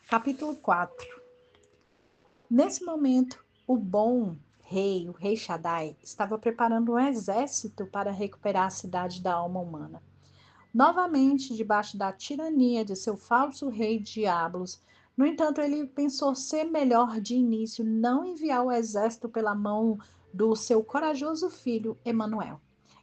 Capítulo 4. Nesse momento, o rei Shaddai, estava preparando um exército para recuperar a cidade da alma humana. Novamente, debaixo da tirania de seu falso rei Diablos, no entanto, ele pensou ser melhor de início não enviar o exército pela mão do seu corajoso filho Emanuel,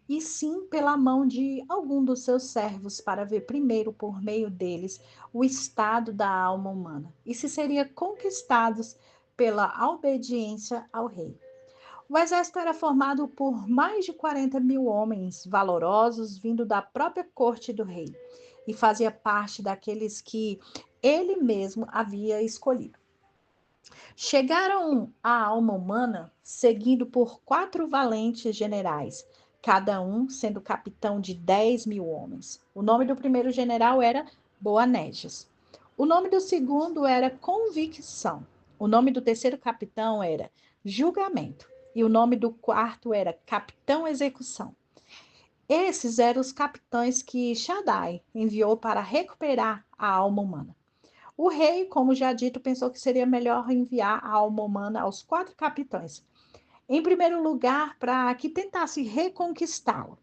e sim pela mão de algum dos seus servos para ver primeiro por meio deles o estado da alma humana e se seria conquistados pela obediência ao rei. O exército era formado por mais de 40 mil homens valorosos vindo da própria corte do rei e fazia parte daqueles que ele mesmo havia escolhido. Chegaram à alma humana seguido por 4 valentes generais, cada um sendo capitão de 10 mil homens. O nome do primeiro general era Boanerges. O nome do segundo era Convicção. O nome do terceiro capitão era Julgamento. E o nome do quarto era Capitão Execução. Esses eram os capitães que Shaddai enviou para recuperar a alma humana. O rei, como já dito, pensou que seria melhor enviar a alma humana aos 4 capitães. Em primeiro lugar, para que tentasse reconquistá-lo.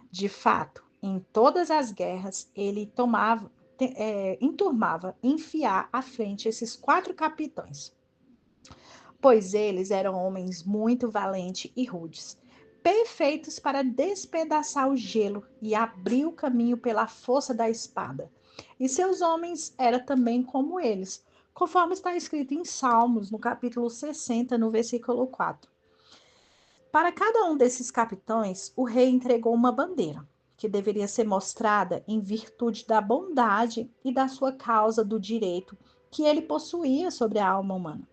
De fato, em todas as guerras, ele enturmava, enfiar à frente esses 4 capitães, pois eles eram homens muito valentes e rudes, perfeitos para despedaçar o gelo e abrir o caminho pela força da espada. E seus homens eram também como eles, conforme está escrito em Salmos, no capítulo 60, no versículo 4. Para cada um desses capitães, o rei entregou uma bandeira, que deveria ser mostrada em virtude da bondade e da sua causa do direito que ele possuía sobre a alma humana.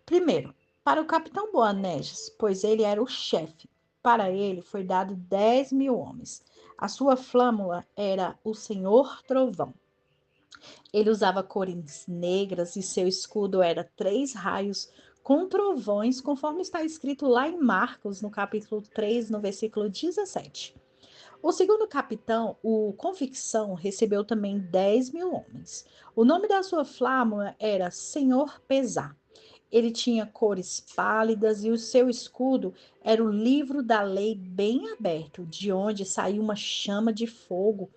Primeiro, para o capitão Boanerges, pois ele era o chefe. Para ele foi dado 10 mil homens. A sua flâmula era o Senhor Trovão. Ele usava cores negras e seu escudo era 3 raios com trovões, conforme está escrito lá em Marcos, no capítulo 3, no versículo 17. O segundo capitão, o Convicção, recebeu também 10 mil homens. O nome da sua flâmula era Senhor Pesar. Ele tinha cores pálidas e o seu escudo era o livro da lei bem aberto, de onde saía uma chama de fogo,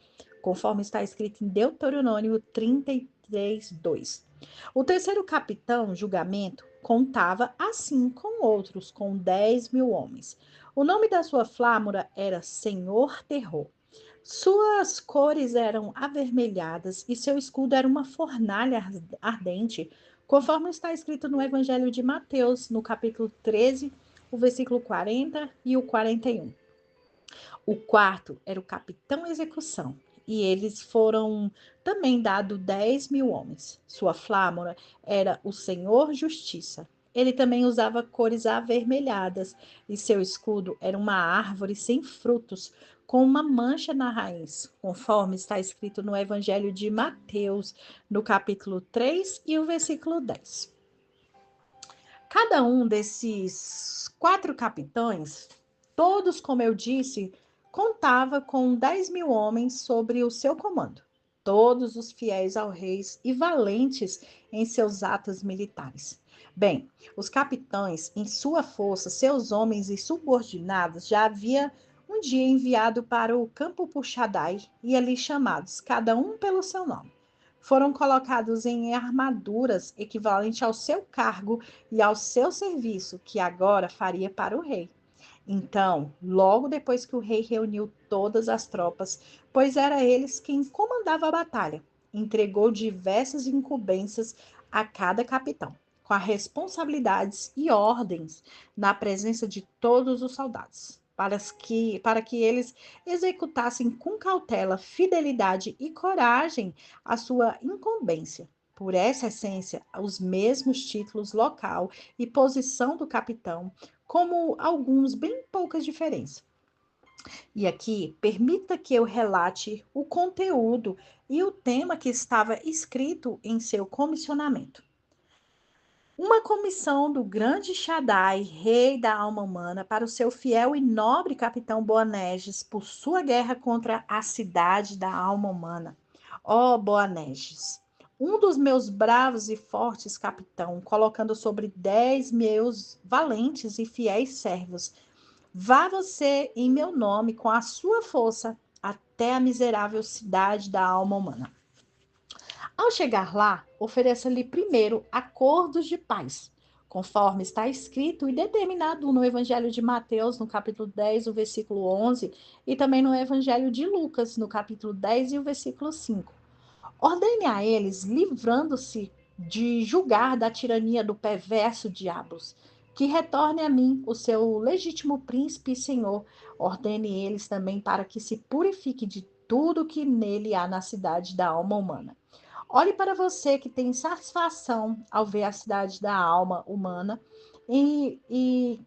conforme está escrito em Deuteronômio 33, 2. O terceiro capitão, Julgamento, contava assim com outros, com 10 mil homens. O nome da sua flâmula era Senhor Terror. Suas cores eram avermelhadas e seu escudo era uma fornalha ardente, conforme está escrito no Evangelho de Mateus, no capítulo 13, o versículo 40 e o 41. O quarto era o capitão execução, e eles foram também dados 10 mil homens. Sua flâmula era o Senhor Justiça. Ele também usava cores avermelhadas, e seu escudo era uma árvore sem frutos, com uma mancha na raiz, conforme está escrito no Evangelho de Mateus, no capítulo 3 e o versículo 10. Cada um desses 4 capitães, todos, como eu disse, contava com 10 mil homens sobre o seu comando, todos os fiéis ao rei e valentes em seus atos militares. Bem, os capitães, em sua força, seus homens e subordinados, já havia um dia enviado para o campo por Shaddai e ali chamados, cada um pelo seu nome. Foram colocados em armaduras equivalentes ao seu cargo e ao seu serviço, que agora faria para o rei. Então, logo depois que o rei reuniu todas as tropas, pois era eles quem comandava a batalha, entregou diversas incumbências a cada capitão, com as responsabilidades e ordens na presença de todos os soldados, para que eles executassem com cautela, fidelidade e coragem a sua incumbência. Por essa essência, os mesmos títulos, local e posição do capitão, como alguns bem poucas diferenças. E aqui, permita que eu relate o conteúdo e o tema que estava escrito em seu comissionamento. Uma comissão do grande Shaddai, rei da alma humana, para o seu fiel e nobre capitão Boanerges, por sua guerra contra a cidade da alma humana. Ó Boanerges, um dos meus bravos e fortes capitão, colocando sobre 10 meus valentes e fiéis servos. Vá você em meu nome com a sua força até a miserável cidade da alma humana. Ao chegar lá, ofereça-lhe primeiro acordos de paz, conforme está escrito e determinado no Evangelho de Mateus, no capítulo 10, o versículo 11, e também no Evangelho de Lucas, no capítulo 10 e o versículo 5. Ordene a eles, livrando-se de julgar da tirania do perverso diabos, que retorne a mim o seu legítimo príncipe e senhor. Ordene eles também para que se purifique de tudo que nele há na cidade da alma humana. Olhe para você que tem satisfação ao ver a cidade da alma humana e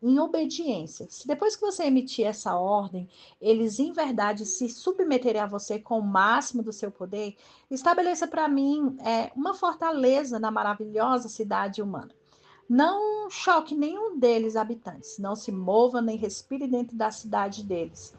em obediência. Se depois que você emitir essa ordem, eles em verdade se submeterem a você com o máximo do seu poder, estabeleça para mim uma fortaleza na maravilhosa cidade humana. Não choque nenhum deles, habitantes. Não se mova nem respire dentro da cidade deles,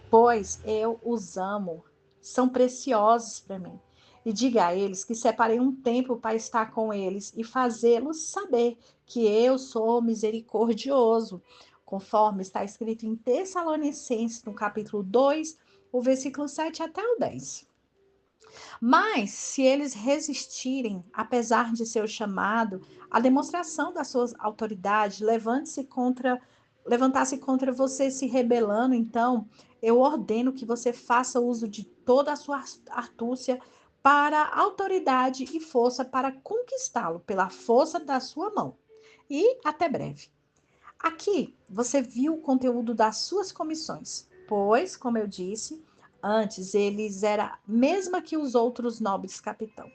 pois eu os amo. São preciosos para mim. E diga a eles que separei um tempo para estar com eles e fazê-los saber que eu sou misericordioso, conforme está escrito em Tessalonicenses, no capítulo 2, o versículo 7 até o 10. Mas, se eles resistirem, apesar de seu chamado, a demonstração da sua autoridade levantar-se contra você se rebelando, então eu ordeno que você faça uso de toda a sua astúcia para autoridade e força para conquistá-lo pela força da sua mão. E até breve. Aqui você viu o conteúdo das suas comissões, pois, como eu disse, antes eles era mesma que os outros nobres capitão.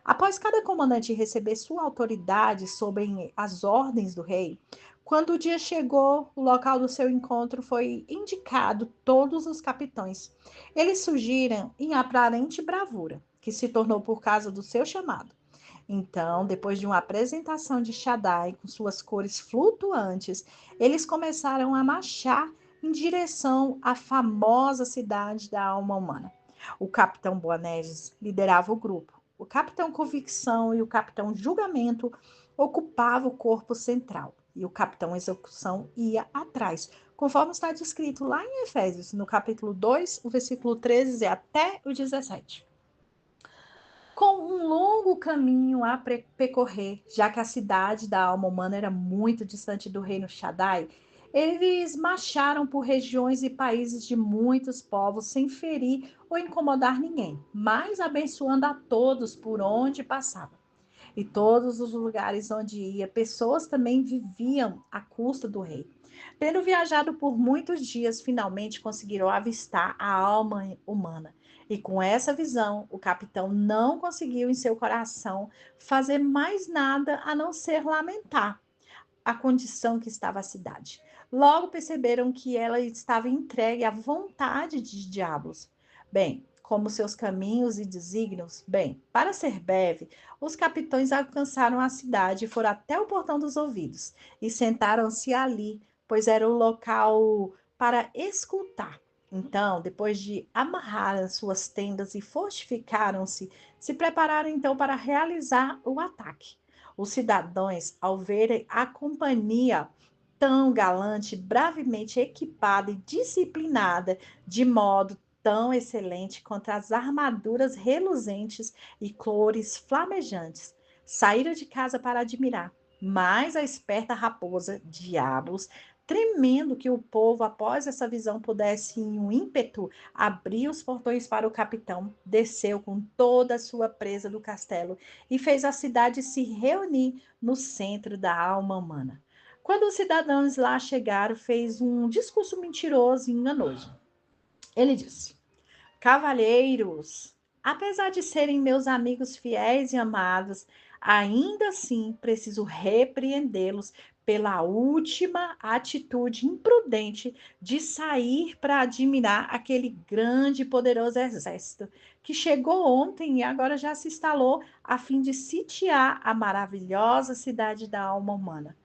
Após cada comandante receber sua autoridade sobre as ordens do rei, quando o dia chegou, o local do seu encontro foi indicado todos os capitães. Eles surgiram em aparente bravura, que se tornou por causa do seu chamado. Então, depois de uma apresentação de Shaddai com suas cores flutuantes, eles começaram a marchar em direção à famosa cidade da alma humana. O capitão Boanerges liderava o grupo. O capitão Convicção e o capitão Julgamento ocupavam o corpo central. E o capitão Execução ia atrás, conforme está descrito lá em Efésios, no capítulo 2, o versículo 13 até o 17. Com um longo caminho a percorrer, já que a cidade da alma humana era muito distante do reino Shaddai, eles marcharam por regiões e países de muitos povos sem ferir ou incomodar ninguém, mas abençoando a todos por onde passava. E todos os lugares onde ia, pessoas também viviam à custa do rei. Tendo viajado por muitos dias, finalmente conseguiram avistar a alma humana. E com essa visão, o capitão não conseguiu em seu coração fazer mais nada a não ser lamentar a condição que estava a cidade. Logo perceberam que ela estava entregue à vontade de diabos. Bem, como seus caminhos e desígnios, bem, para ser breve, os capitães alcançaram a cidade e foram até o portão dos ouvidos e sentaram-se ali, pois era o local para escutar. Então, depois de amarrar as suas tendas e fortificaram-se, se prepararam então para realizar o ataque. Os cidadãos, ao verem a companhia tão galante, bravemente equipada e disciplinada, de modo tão excelente contra as armaduras reluzentes e cores flamejantes, saíram de casa para admirar. Mas a esperta raposa, diabos, tremendo que o povo, após essa visão, pudesse, em um ímpeto, abrir os portões para o capitão, desceu com toda a sua presa do castelo e fez a cidade se reunir no centro da alma humana. Quando os cidadãos lá chegaram, fez um discurso mentiroso e enganoso. Ele disse: Cavalheiros, apesar de serem meus amigos fiéis e amados, ainda assim preciso repreendê-los pela última atitude imprudente de sair para admirar aquele grande e poderoso exército que chegou ontem e agora já se instalou a fim de sitiar a maravilhosa cidade da alma humana.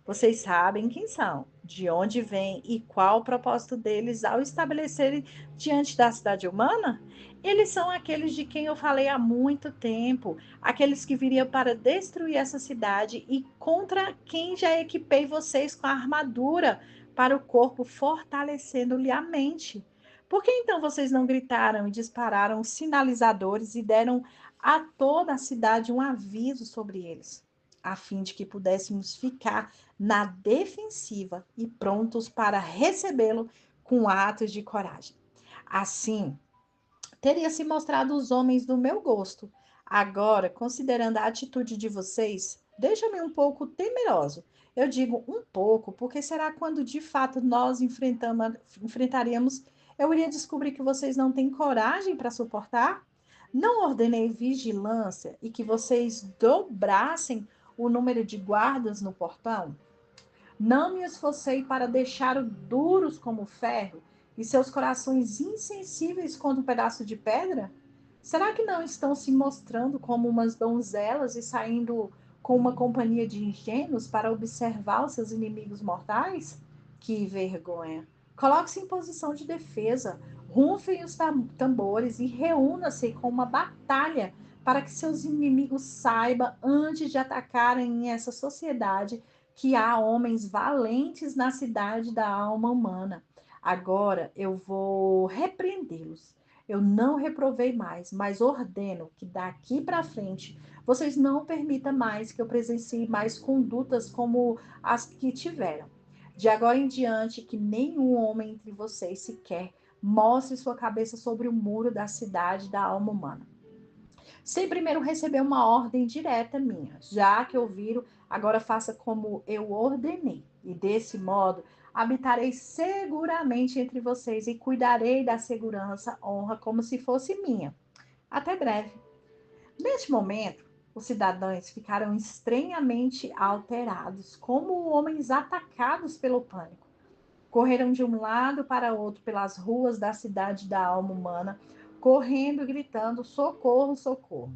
Vocês sabem quem são, de onde vêm e qual o propósito deles ao estabelecerem diante da cidade humana? Eles são aqueles de quem eu falei há muito tempo, aqueles que viriam para destruir essa cidade e contra quem já equipei vocês com a armadura para o corpo, fortalecendo-lhe a mente. Por que então vocês não gritaram e dispararam os sinalizadores e deram a toda a cidade um aviso sobre eles, a fim de que pudéssemos ficar na defensiva e prontos para recebê-lo com atos de coragem? Assim, teria se mostrado os homens do meu gosto. Agora, considerando a atitude de vocês, deixa-me um pouco temeroso. Eu digo um pouco, porque será quando de fato nós enfrentaríamos, eu iria descobrir que vocês não têm coragem para suportar? Não ordenei vigilância e que vocês dobrassem o número de guardas no portão? Não me esforcei para deixar duros como ferro e seus corações insensíveis quanto um pedaço de pedra? Será que não estão se mostrando como umas donzelas e saindo com uma companhia de ingênuos para observar os seus inimigos mortais? Que vergonha! Coloque-se em posição de defesa, rufem os tambores e reúna-se com uma batalha para que seus inimigos saibam, antes de atacarem essa sociedade, que há homens valentes na cidade da alma humana. Agora eu vou repreendê-los. Eu não reprovei mais, mas ordeno que daqui para frente vocês não permitam mais que eu presencie mais condutas como as que tiveram. De agora em diante, que nenhum homem entre vocês sequer mostre sua cabeça sobre o muro da cidade da alma humana sem primeiro receber uma ordem direta minha. Já que ouviram, agora faça como eu ordenei. E desse modo, habitarei seguramente entre vocês e cuidarei da segurança, honra, como se fosse minha. Até breve. Neste momento, os cidadãos ficaram estranhamente alterados, como homens atacados pelo pânico. Correram de um lado para outro pelas ruas da cidade da alma humana, correndo e gritando: socorro, socorro.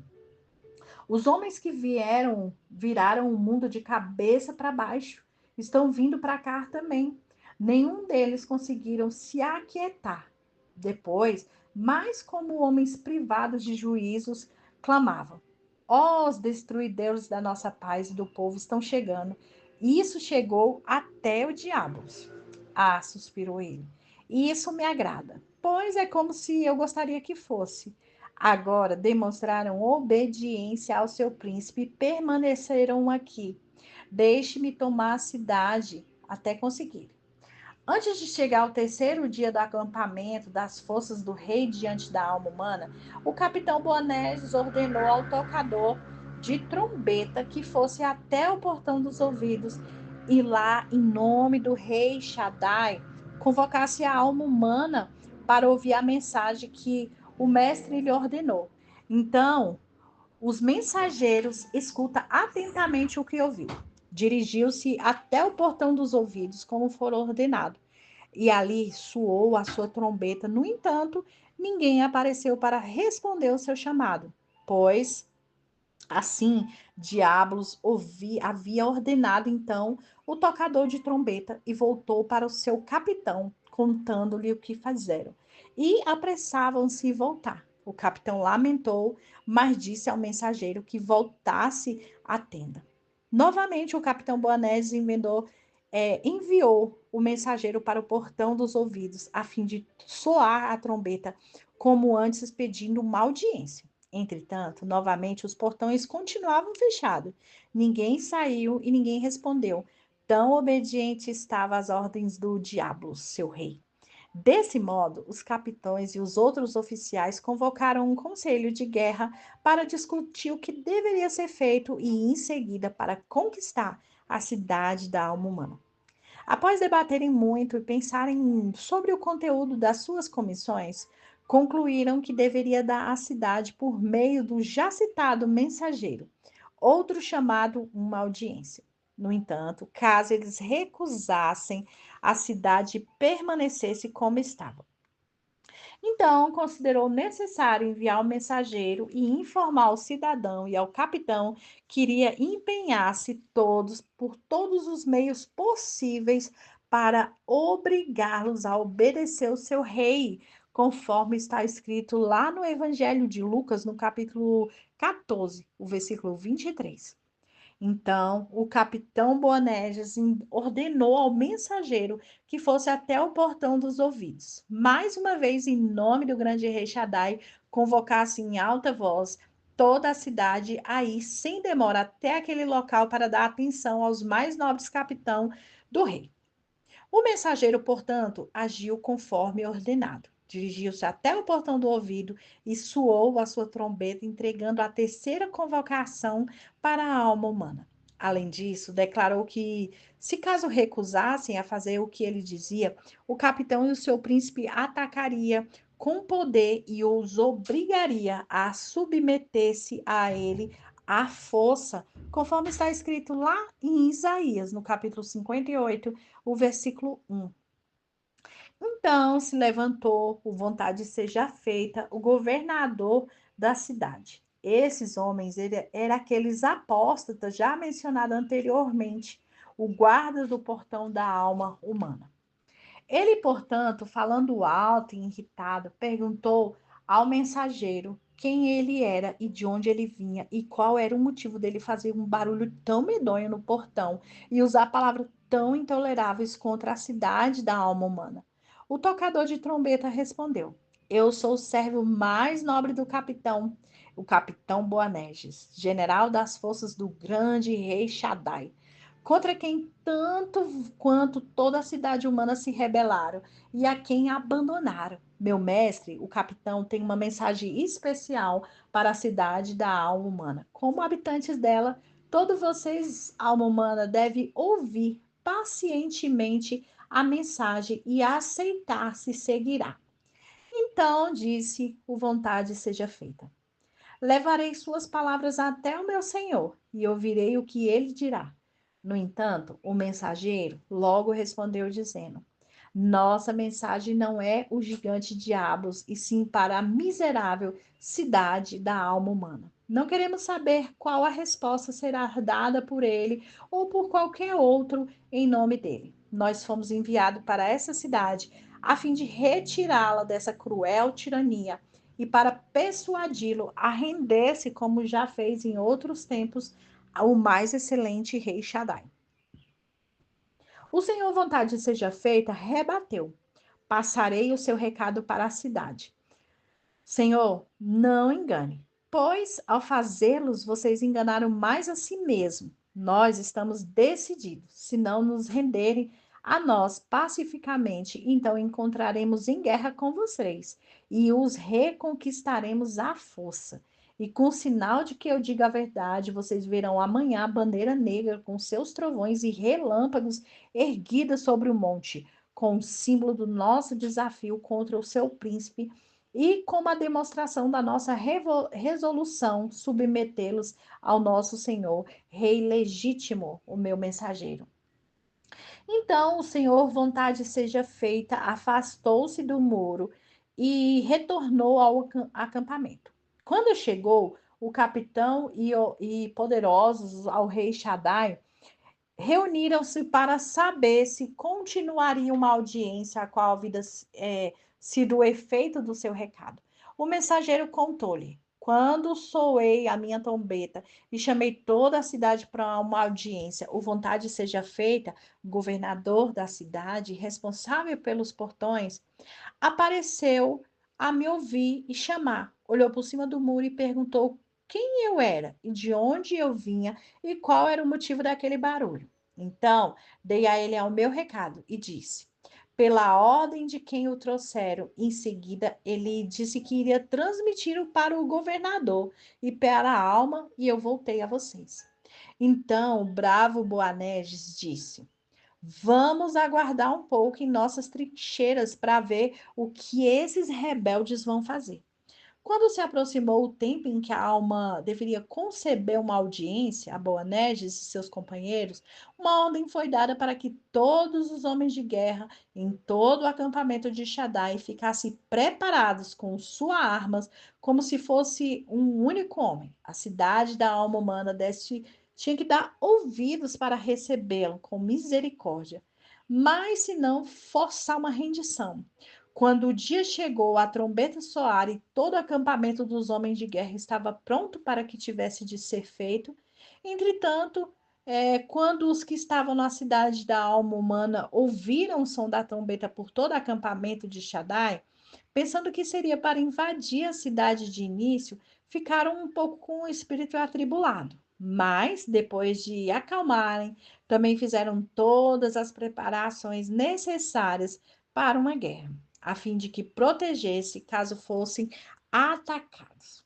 Os homens que viraram o mundo de cabeça para baixo, estão vindo para cá também. Nenhum deles conseguiram se aquietar. Depois, mais como homens privados de juízos, clamavam: ó, os destruidores da nossa paz e do povo estão chegando. E isso chegou até o diabo. Ah, suspirou ele. E isso me agrada, pois é como se eu gostaria que fosse. Agora demonstraram obediência ao seu príncipe e permaneceram aqui. Deixe-me tomar a cidade até conseguir. Antes de chegar ao terceiro dia do acampamento das forças do rei diante da alma humana, o capitão Boanerges ordenou ao tocador de trombeta que fosse até o portão dos ouvidos e lá, em nome do rei Shaddai, convocasse a alma humana para ouvir a mensagem que o mestre lhe ordenou. Então, os mensageiros escuta atentamente o que ouviu. Dirigiu-se até o portão dos ouvidos, como for ordenado, e ali soou a sua trombeta. No entanto, ninguém apareceu para responder ao seu chamado, pois assim Diablos havia ordenado então o tocador de trombeta e voltou para o seu capitão, contando-lhe o que fizeram. E apressavam-se em voltar. O capitão lamentou, mas disse ao mensageiro que voltasse à tenda. Novamente, o capitão Boanerges enviou o mensageiro para o portão dos ouvidos, a fim de soar a trombeta, como antes, pedindo uma audiência. Entretanto, novamente, os portões continuavam fechados. Ninguém saiu e ninguém respondeu. Tão obediente estava às ordens do diabo, seu rei. Desse modo, os capitães e os outros oficiais convocaram um conselho de guerra para discutir o que deveria ser feito e, em seguida, para conquistar a cidade da alma humana. Após debaterem muito e pensarem sobre o conteúdo das suas comissões, concluíram que deveria dar a cidade por meio do já citado mensageiro, outro chamado uma audiência. No entanto, caso eles recusassem, a cidade permanecesse como estava. Então, considerou necessário enviar o mensageiro e informar ao cidadão e ao capitão que iria empenhar-se todos por todos os meios possíveis para obrigá-los a obedecer o seu rei, conforme está escrito lá no Evangelho de Lucas, no capítulo 14, o versículo 23. Então, o capitão Boanerges ordenou ao mensageiro que fosse até o portão dos ouvidos. Mais uma vez, em nome do grande rei Shaddai, convocasse em alta voz toda a cidade a ir sem demora até aquele local para dar atenção aos mais nobres capitão do rei. O mensageiro, portanto, agiu conforme ordenado. Dirigiu-se até o portão do ouvido e soou a sua trombeta, entregando a terceira convocação para a alma humana. Além disso, declarou que, se caso recusassem a fazer o que ele dizia, o capitão e o seu príncipe atacaria com poder e os obrigaria a submeter-se a ele à força, conforme está escrito lá em Isaías, no capítulo 58, o versículo 1. Então se levantou, por vontade seja feita, o governador da cidade. Esses homens eram aqueles apóstatas já mencionados anteriormente, o guarda do portão da alma humana. Ele, portanto, falando alto e irritado, perguntou ao mensageiro quem ele era e de onde ele vinha e qual era o motivo dele fazer um barulho tão medonho no portão e usar palavras tão intoleráveis contra a cidade da alma humana. O tocador de trombeta respondeu: Eu sou o servo mais nobre do capitão, o capitão Boanerges, general das forças do grande rei Shaddai, contra quem tanto quanto toda a cidade humana se rebelaram e a quem abandonaram. Meu mestre, o capitão, tem uma mensagem especial para a cidade da alma humana. Como habitantes dela, todos vocês, alma humana, devem ouvir pacientemente a mensagem e aceitar se seguirá. Então, disse, o vontade seja feita. Levarei suas palavras até o meu senhor e ouvirei o que ele dirá. No entanto, o mensageiro logo respondeu, dizendo: Nossa mensagem não é o gigante diabos, e sim para a miserável cidade da alma humana. Não queremos saber qual a resposta será dada por ele ou por qualquer outro em nome dele. Nós fomos enviados para essa cidade a fim de retirá-la dessa cruel tirania e para persuadi-lo a render-se, como já fez em outros tempos, ao mais excelente rei Shaddai. O Senhor, vontade seja feita, rebateu. Passarei o seu recado para a cidade. Senhor, não engane, pois ao fazê-los, vocês enganaram mais a si mesmo. Nós estamos decididos, se não nos renderem a nós pacificamente, então encontraremos em guerra com vocês e os reconquistaremos à força. E com sinal de que eu digo a verdade, vocês verão amanhã a bandeira negra com seus trovões e relâmpagos erguida sobre o monte, com o símbolo do nosso desafio contra o seu príncipe e como a demonstração da nossa resolução submetê-los ao nosso Senhor, Rei legítimo, o meu mensageiro. Então o Senhor, vontade seja feita, afastou-se do muro e retornou ao acampamento. Quando chegou, o capitão e poderosos ao rei Shaddai reuniram-se para saber se continuaria uma audiência a qual havia sido o efeito do seu recado. O mensageiro contou-lhe: Quando soei a minha trombeta e chamei toda a cidade para uma audiência, o vontade seja feita, governador da cidade, responsável pelos portões, apareceu a me ouvir e chamar. Olhou por cima do muro e perguntou quem eu era e de onde eu vinha e qual era o motivo daquele barulho. Então, dei a ele o meu recado e disse: pela ordem de quem o trouxeram. Em seguida, ele disse que iria transmitir-o para o governador e para a alma, e eu voltei a vocês. Então, o bravo Boanerges disse: Vamos aguardar um pouco em nossas trincheiras para ver o que esses rebeldes vão fazer. Quando se aproximou o tempo em que a alma deveria conceber uma audiência a Boanerges e seus companheiros, uma ordem foi dada para que todos os homens de guerra em todo o acampamento de Shaddai ficassem preparados com suas armas, como se fosse um único homem. A cidade da alma humana deste tinha que dar ouvidos para recebê-lo com misericórdia, mas se não forçar uma rendição. Quando o dia chegou, a trombeta soar e todo o acampamento dos homens de guerra estava pronto para que tivesse de ser feito. Entretanto, quando os que estavam na cidade da alma humana ouviram o som da trombeta por todo o acampamento de Shaddai, pensando que seria para invadir a cidade de início, ficaram um pouco com o espírito atribulado. Mas, depois de acalmarem, também fizeram todas as preparações necessárias para uma guerra, a fim de que protegesse caso fossem atacados.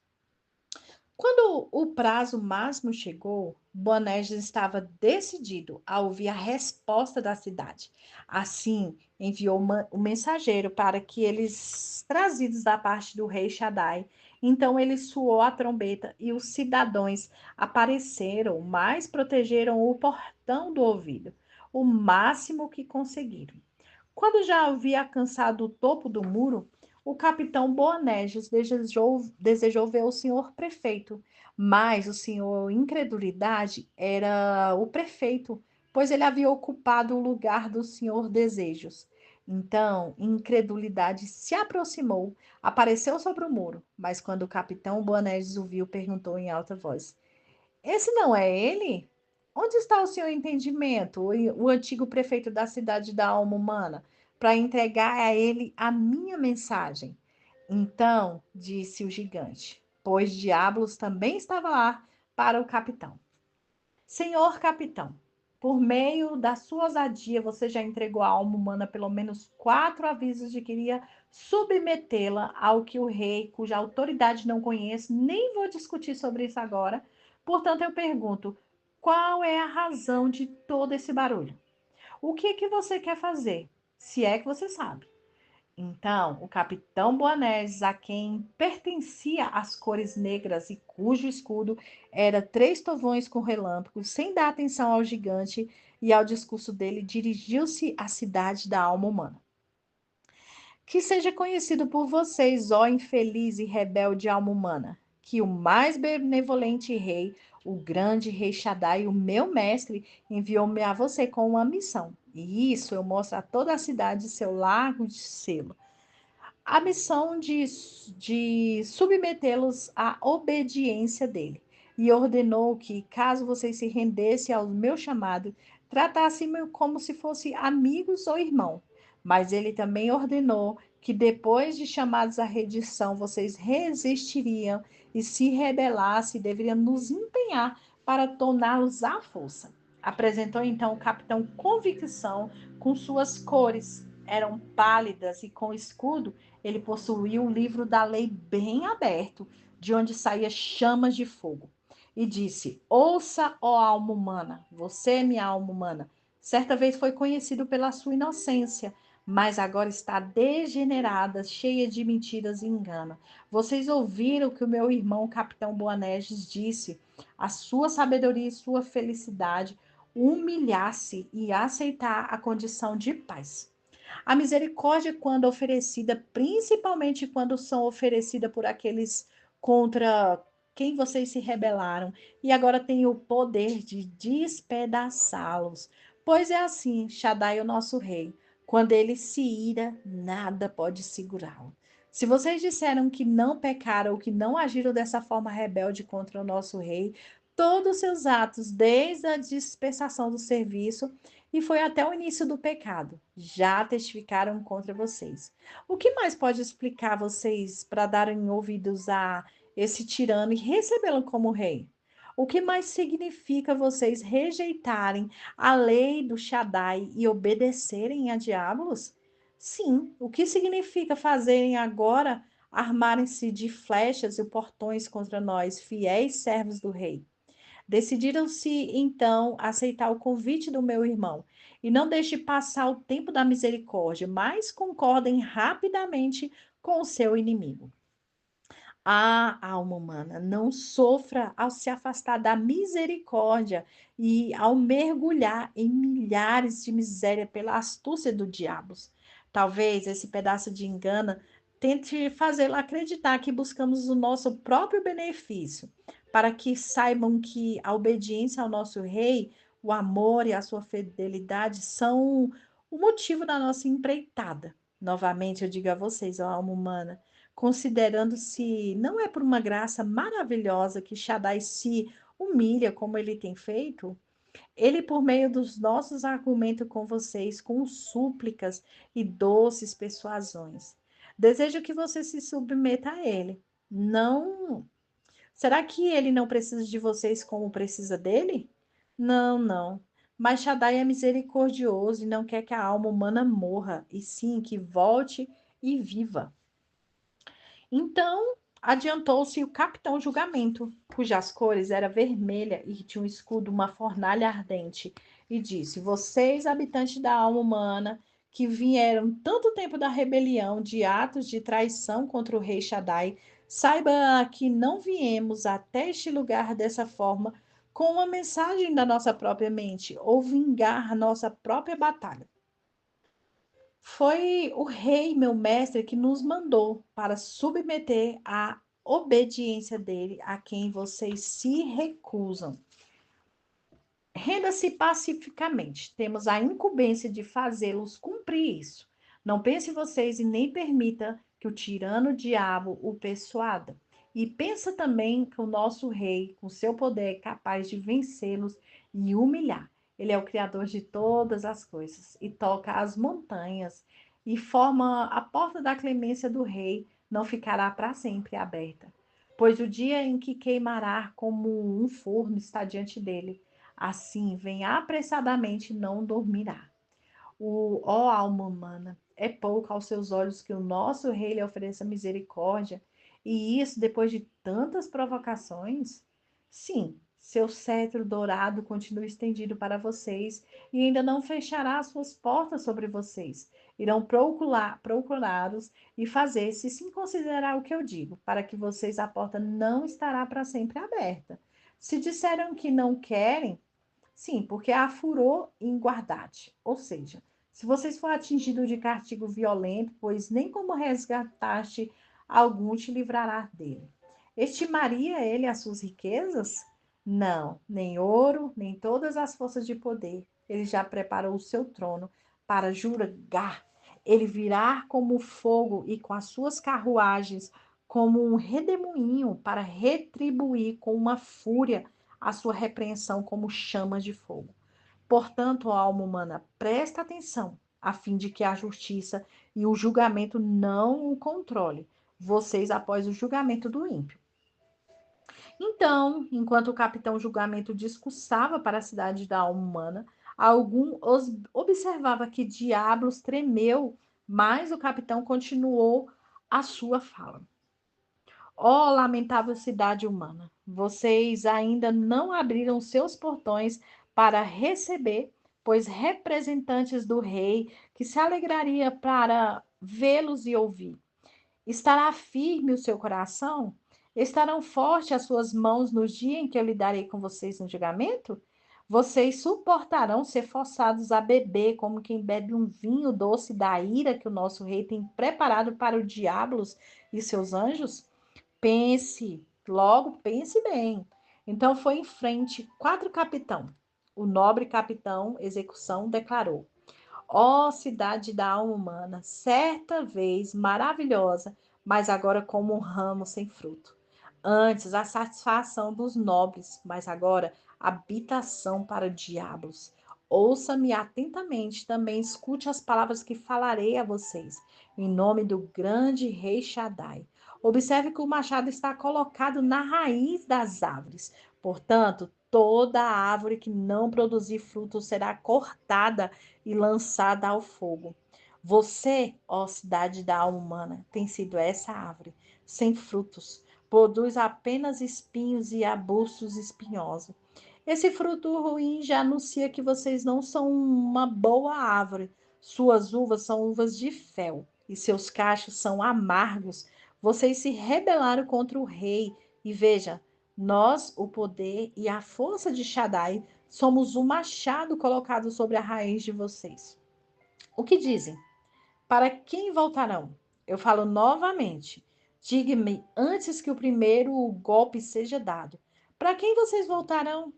Quando o prazo máximo chegou, Boanerges estava decidido a ouvir a resposta da cidade. Assim, enviou o mensageiro para que eles, trazidos da parte do rei Shaddai, então ele soou a trombeta e os cidadãos apareceram, mas protegeram o portão do ouvido, o máximo que conseguiram. Quando já havia alcançado o topo do muro, o capitão Boanerges desejou ver o senhor prefeito, mas o senhor Incredulidade era o prefeito, pois ele havia ocupado o lugar do senhor Desejos. Então, Incredulidade se aproximou, apareceu sobre o muro, mas quando o capitão Boanerges o viu, perguntou em alta voz: Esse não é ele? Onde está o seu entendimento, o antigo prefeito da cidade da alma humana, para entregar a ele a minha mensagem? Então, disse o gigante, pois Diablos também estava lá para o capitão. Senhor capitão, por meio da sua ousadia, você já entregou à alma humana pelo menos 4 avisos de que iria submetê-la ao que o rei, cuja autoridade não conheço, nem vou discutir sobre isso agora. Portanto, eu pergunto, qual é a razão de todo esse barulho? O que é que você quer fazer? Se é que você sabe. Então, o capitão Boanerges, a quem pertencia as cores negras e cujo escudo era 3 trovões com relâmpagos, sem dar atenção ao gigante e ao discurso dele, dirigiu-se à cidade da alma humana. Que seja conhecido por vocês, ó infeliz e rebelde alma humana, que o mais benevolente rei, o grande rei Shaddai, o meu mestre, enviou-me a você com uma missão. E isso eu mostro a toda a cidade seu largo de selo a missão de submetê-los à obediência dele. E ordenou que, caso vocês se rendessem ao meu chamado, tratassem-me como se fossem amigos ou irmão. Mas ele também ordenou que, depois de chamados à redição, vocês resistiriam e se rebelassem, deveriam nos empenhar para torná-los à força. Apresentou então o capitão convicção com suas cores. Eram pálidas e com escudo ele possuía o livro da lei bem aberto, de onde saía chamas de fogo. E disse: Ouça, ó alma humana, você, minha alma humana, certa vez foi conhecido pela sua inocência, mas agora está degenerada, cheia de mentiras e engano. Vocês ouviram o que o meu irmão, o capitão Boanerges, disse: a sua sabedoria e sua felicidade humilhar-se e aceitar a condição de paz. A misericórdia, quando oferecida, principalmente quando são oferecidas por aqueles contra quem vocês se rebelaram, e agora tem o poder de despedaçá-los. Pois é assim, Shaddai, o nosso rei, quando ele se ira, nada pode segurá-lo. Se vocês disseram que não pecaram ou que não agiram dessa forma rebelde contra o nosso rei, todos os seus atos, desde a dispensação do serviço, e foi até o início do pecado. Já testificaram contra vocês. O que mais pode explicar vocês para darem ouvidos a esse tirano e recebê-lo como rei? O que mais significa vocês rejeitarem a lei do Shaddai e obedecerem a diabos? Sim, o que significa fazerem agora armarem-se de flechas e portões contra nós, fiéis servos do rei? Decidiram-se, então, aceitar o convite do meu irmão e não deixe passar o tempo da misericórdia, mas concordem rapidamente com o seu inimigo. A alma humana não sofra ao se afastar da misericórdia e ao mergulhar em milhares de miséria pela astúcia do diabo. Talvez esse pedaço de engano tente fazê-la acreditar que buscamos o nosso próprio benefício, para que saibam que a obediência ao nosso rei, o amor e a sua fidelidade são o motivo da nossa empreitada. Novamente, eu digo a vocês, ó alma humana, considerando-se não é por uma graça maravilhosa que Shaddai se humilha como ele tem feito, ele, por meio dos nossos argumentos com vocês, com súplicas e doces persuasões. Desejo que você se submeta a ele. Não. Será que ele não precisa de vocês como precisa dele? Não, não. Mas Shaddai é misericordioso e não quer que a alma humana morra, e sim que volte e viva. Então, adiantou-se o capitão julgamento, cujas cores era vermelha e tinha um escudo, uma fornalha ardente, e disse: Vocês, habitantes da alma humana, que vieram tanto tempo da rebelião, de atos de traição contra o rei Shaddai, saiba que não viemos até este lugar dessa forma com uma mensagem da nossa própria mente ou vingar nossa própria batalha. Foi o rei, meu mestre, que nos mandou para submeter à obediência dele, a quem vocês se recusam. Renda-se pacificamente. Temos a incumbência de fazê-los cumprir isso. Não pense vocês e nem permita que o tirano diabo o persuada. E pensa também que o nosso rei, com seu poder, é capaz de vencê-los e humilhar. Ele é o criador de todas as coisas e toca as montanhas e forma a porta da clemência do rei não ficará para sempre aberta, pois o dia em que queimará como um forno está diante dele. Assim, vem apressadamente, não dormirá. Ó alma humana, é pouco aos seus olhos que o nosso rei lhe ofereça misericórdia, e isso depois de tantas provocações? Sim, seu cetro dourado continua estendido para vocês e ainda não fechará as suas portas sobre vocês. Irão procurá-los e fazer, se sim considerar o que eu digo, para que vocês a porta não estará para sempre aberta. Se disseram que não querem, sim, porque há furor em guardar-te. Ou seja, se vocês for atingidos de castigo violento, pois nem como resgataste algum te livrará dele. Estimaria ele as suas riquezas? Não, nem ouro, nem todas as forças de poder. Ele já preparou o seu trono para julgar. Ele virá como fogo e com as suas carruagens como um redemoinho para retribuir com uma fúria a sua repreensão como chamas de fogo. Portanto, a alma humana, presta atenção, a fim de que a justiça e o julgamento não o controle, vocês após o julgamento do ímpio. Então, enquanto o capitão julgamento discursava para a cidade da alma humana, algum observava que diabos tremeu, mas o capitão continuou a sua fala. Ó lamentável cidade humana, vocês ainda não abriram seus portões para receber, pois representantes do rei, que se alegraria para vê-los e ouvir. Estará firme o seu coração? Estarão fortes as suas mãos no dia em que eu lidarei com vocês no julgamento? Vocês suportarão ser forçados a beber como quem bebe um vinho doce da ira que o nosso rei tem preparado para os diabos e seus anjos? Pense, logo pense bem. Então foi em frente, quatro capitão. O nobre capitão, execução, declarou: Ó cidade da alma humana, certa vez maravilhosa, mas agora como um ramo sem fruto. Antes a satisfação dos nobres, mas agora habitação para diabos. Ouça-me atentamente, também escute as palavras que falarei a vocês, em nome do grande rei Shaddai. Observe que o machado está colocado na raiz das árvores. Portanto, toda árvore que não produzir fruto será cortada e lançada ao fogo. Você, ó cidade da alma humana, tem sido essa árvore, sem frutos, produz apenas espinhos e arbustos espinhosos. Esse fruto ruim já anuncia que vocês não são uma boa árvore. Suas uvas são uvas de fel, e seus cachos são amargos, Vocês se rebelaram contra o rei. E veja, nós, o poder e a força de Shaddai, somos o machado colocado sobre a raiz de vocês. O que dizem? Para quem voltarão? Eu falo novamente. Diga-me antes que o primeiro golpe seja dado. Para quem vocês voltarão?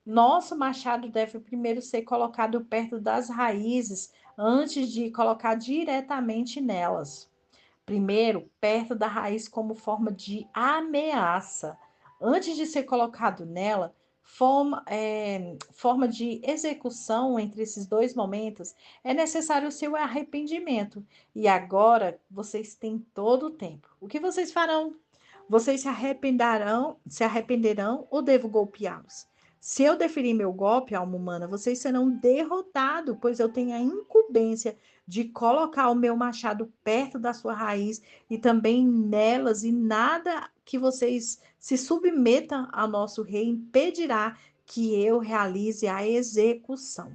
Nosso machado deve primeiro ser colocado perto das raízes antes de colocar diretamente nelas. Primeiro, perto da raiz como forma de ameaça. Antes de ser colocado nela, forma de execução entre esses dois momentos, é necessário o seu arrependimento. E agora vocês têm todo o tempo. O que vocês farão? Vocês se arrependerão ou devo golpeá-los? Se eu deferir meu golpe, alma humana, vocês serão derrotados, pois eu tenho a incumbência de colocar o meu machado perto da sua raiz e também nelas, e nada que vocês se submetam ao nosso rei impedirá que eu realize a execução.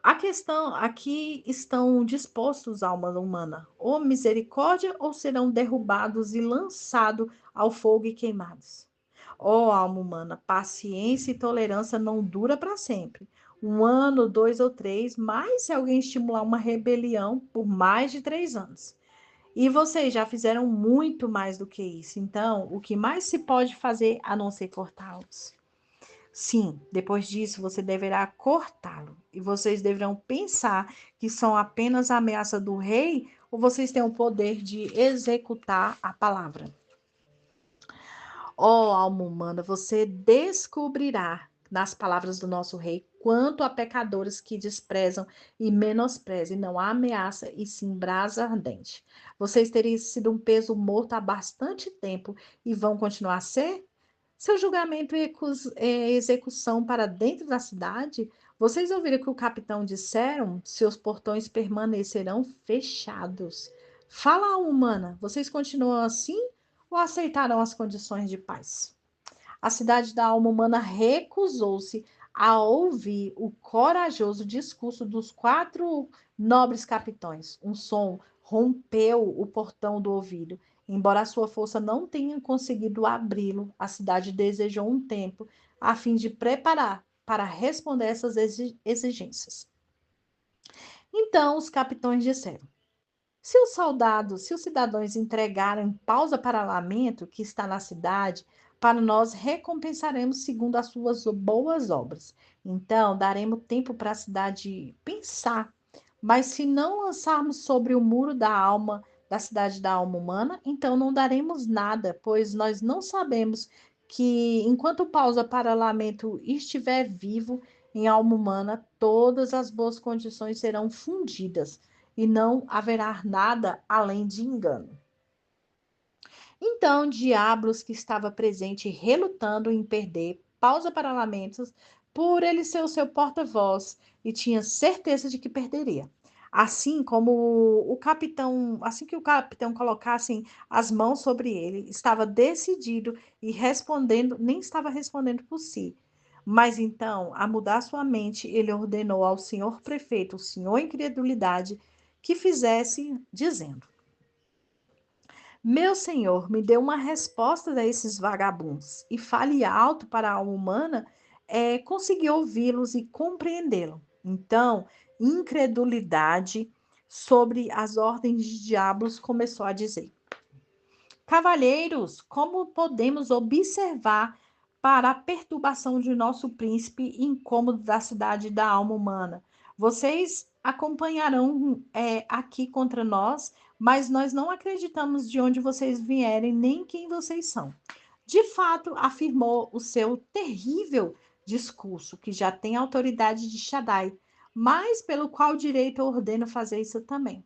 A questão aqui estão dispostos, alma humana, ou misericórdia, ou serão derrubados e lançados ao fogo e queimados. Ó alma humana, paciência e tolerância não dura para sempre. Um ano, dois ou três, mas se alguém estimular uma rebelião por mais de 3 anos. E vocês já fizeram muito mais do que isso. Então, o que mais se pode fazer a não ser cortá-los? Sim, depois disso você deverá cortá-lo. E vocês deverão pensar que são apenas a ameaça do rei ou vocês têm o poder de executar a palavra. Ó alma humana, você descobrirá nas palavras do nosso rei quanto a pecadores que desprezam e menosprezam, e não há ameaça e sim brasa ardente. Vocês teriam sido um peso morto há bastante tempo e vão continuar a ser? Seu julgamento e execução para dentro da cidade? Vocês ouviram que o capitão disseram? Seus portões permanecerão fechados. Fala, alma humana, vocês continuam assim ou aceitaram as condições de paz? A cidade da alma humana recusou-se a ouvir o corajoso discurso dos 4 nobres capitães. Um som rompeu o portão do ouvido. Embora a sua força não tenha conseguido abri-lo, a cidade desejou um tempo a fim de preparar para responder essas exigências. Então os capitães disseram: se os soldados, se os cidadãos entregarem pausa para lamento que está na cidade, para nós recompensaremos segundo as suas boas obras. Então, daremos tempo para a cidade pensar. Mas se não lançarmos sobre o muro da alma, da cidade da alma humana, então não daremos nada, pois nós não sabemos que enquanto pausa para lamento estiver vivo em alma humana, todas as boas condições serão fundidas e não haverá nada além de engano. Então, Diablos, que estava presente, relutando em perder, pausa para lamentos, por ele ser o seu porta-voz, e tinha certeza de que perderia. Assim como o capitão, assim que o capitão colocasse as mãos sobre ele, estava decidido e respondendo, nem estava respondendo por si. Mas então, a mudar sua mente, ele ordenou ao senhor prefeito, o senhor incredulidade, que fizesse, dizendo: meu senhor, me dê uma resposta a esses vagabundos e fale alto para a alma humana conseguir ouvi-los e compreendê-lo. Então, incredulidade sobre as ordens de diabos começou a dizer: cavalheiros, como podemos observar para a perturbação de nosso príncipe incômodo da cidade da alma humana? Vocês acompanharão aqui contra nós, mas nós não acreditamos de onde vocês vierem, nem quem vocês são. De fato, afirmou o seu terrível discurso, que já tem autoridade de Shaddai, mas pelo qual direito eu ordeno fazer isso também.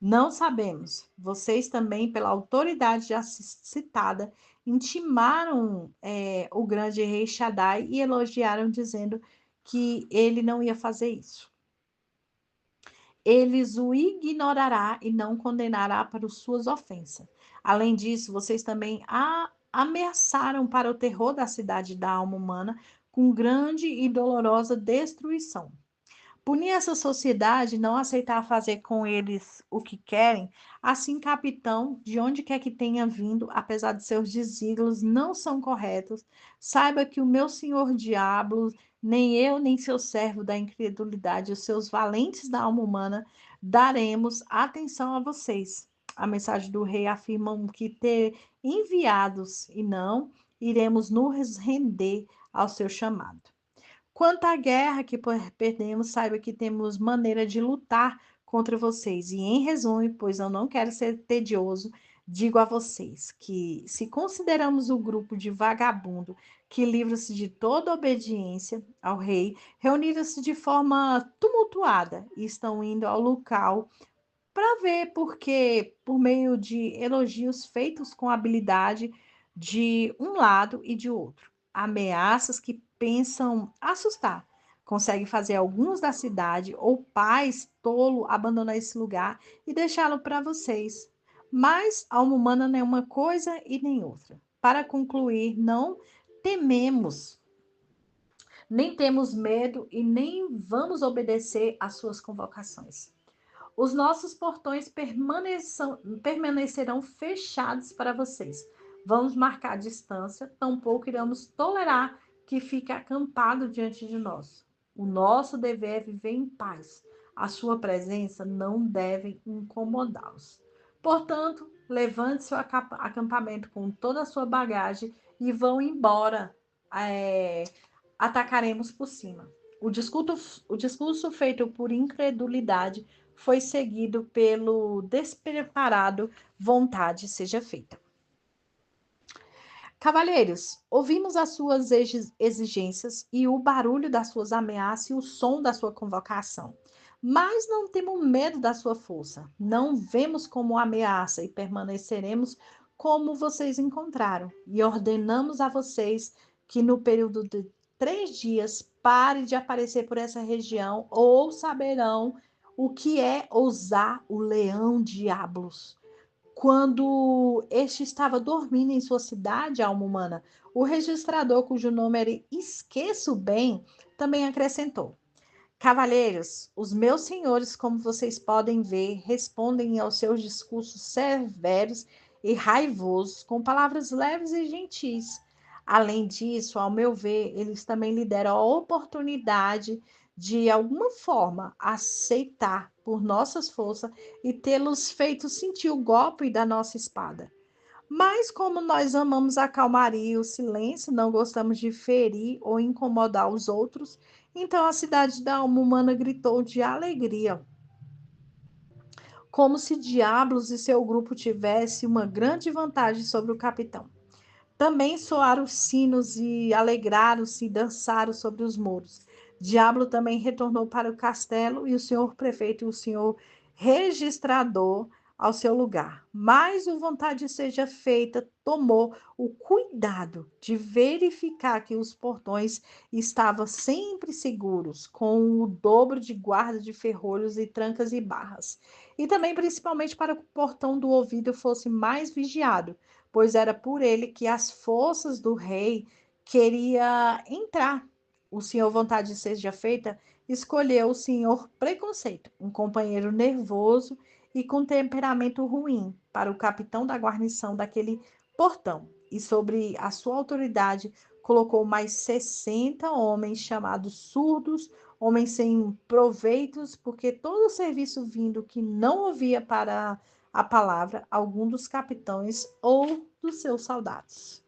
Não sabemos. Vocês também, pela autoridade já citada, intimaram o grande rei Shaddai e elogiaram, dizendo que ele não ia fazer isso. Eles o ignorará e não condenará para as suas ofensas. Além disso, vocês também ameaçaram para o terror da cidade da alma humana com grande e dolorosa destruição. Punir essa sociedade, não aceitar fazer com eles o que querem, assim, capitão, de onde quer que tenha vindo, apesar de seus desígnios não são corretos, saiba que o meu senhor diabo, nem eu, nem seu servo da incredulidade, os seus valentes da alma humana, daremos atenção a vocês. A mensagem do rei afirma que ter enviados e não iremos nos render ao seu chamado. Quanto à guerra que perdemos, saiba que temos maneira de lutar contra vocês. E em resumo, pois eu não quero ser tedioso, digo a vocês que, se consideramos o grupo de vagabundo que livra-se de toda obediência ao rei, reuniram-se de forma tumultuada e estão indo ao local para ver porque, por meio de elogios feitos com habilidade de um lado e de outro, ameaças que pensam assustar, conseguem fazer alguns da cidade ou pais tolo abandonar esse lugar e deixá-lo para vocês. Mas a alma humana não é uma coisa e nem outra. Para concluir, não tememos, nem temos medo e nem vamos obedecer às suas convocações. Os nossos portões permanecerão fechados para vocês. Vamos marcar a distância, tampouco iremos tolerar que fique acampado diante de nós. O nosso dever é viver em paz. A sua presença não deve incomodá-los. Portanto, levante seu acampamento com toda a sua bagagem e vão embora. É, Atacaremos por cima. O discurso feito por incredulidade foi seguido pelo despreparado vontade seja feita. Cavalheiros, ouvimos as suas exigências e o barulho das suas ameaças e o som da sua convocação. Mas não temos medo da sua força. Não vemos como ameaça e permaneceremos como vocês encontraram. E ordenamos a vocês que no período de 3 dias pare de aparecer por essa região ou saberão o que é ousar o leão diabos. Quando este estava dormindo em sua cidade, alma humana, o registrador, cujo nome era Esqueço Bem, também acrescentou: Cavalheiros, os meus senhores, como vocês podem ver, respondem aos seus discursos severos e raivosos com palavras leves e gentis. Além disso, ao meu ver, eles também lhe deram a oportunidade de alguma forma aceitar por nossas forças e tê-los feito sentir o golpe da nossa espada. Mas como nós amamos a calmaria e o silêncio, não gostamos de ferir ou incomodar os outros, então a cidade da alma humana gritou de alegria, como se Diablos e seu grupo tivessem uma grande vantagem sobre o capitão. Também soaram os sinos e alegraram-se e dançaram sobre os muros. Diablo também retornou para o castelo e o senhor prefeito e o senhor registrador ao seu lugar. Mas o vontade seja feita tomou o cuidado de verificar que os portões estavam sempre seguros, com o dobro de guarda de ferrolhos e trancas e barras. E também principalmente para que o portão do ouvido fosse mais vigiado, pois era por ele que as forças do rei queria entrar. O senhor vontade seja feita escolheu o senhor preconceito, um companheiro nervoso e com temperamento ruim para o capitão da guarnição daquele portão. E sobre a sua autoridade colocou mais 60 homens chamados surdos, homens sem proveitos, porque todo o serviço vindo que não ouvia para a palavra algum dos capitães ou dos seus soldados.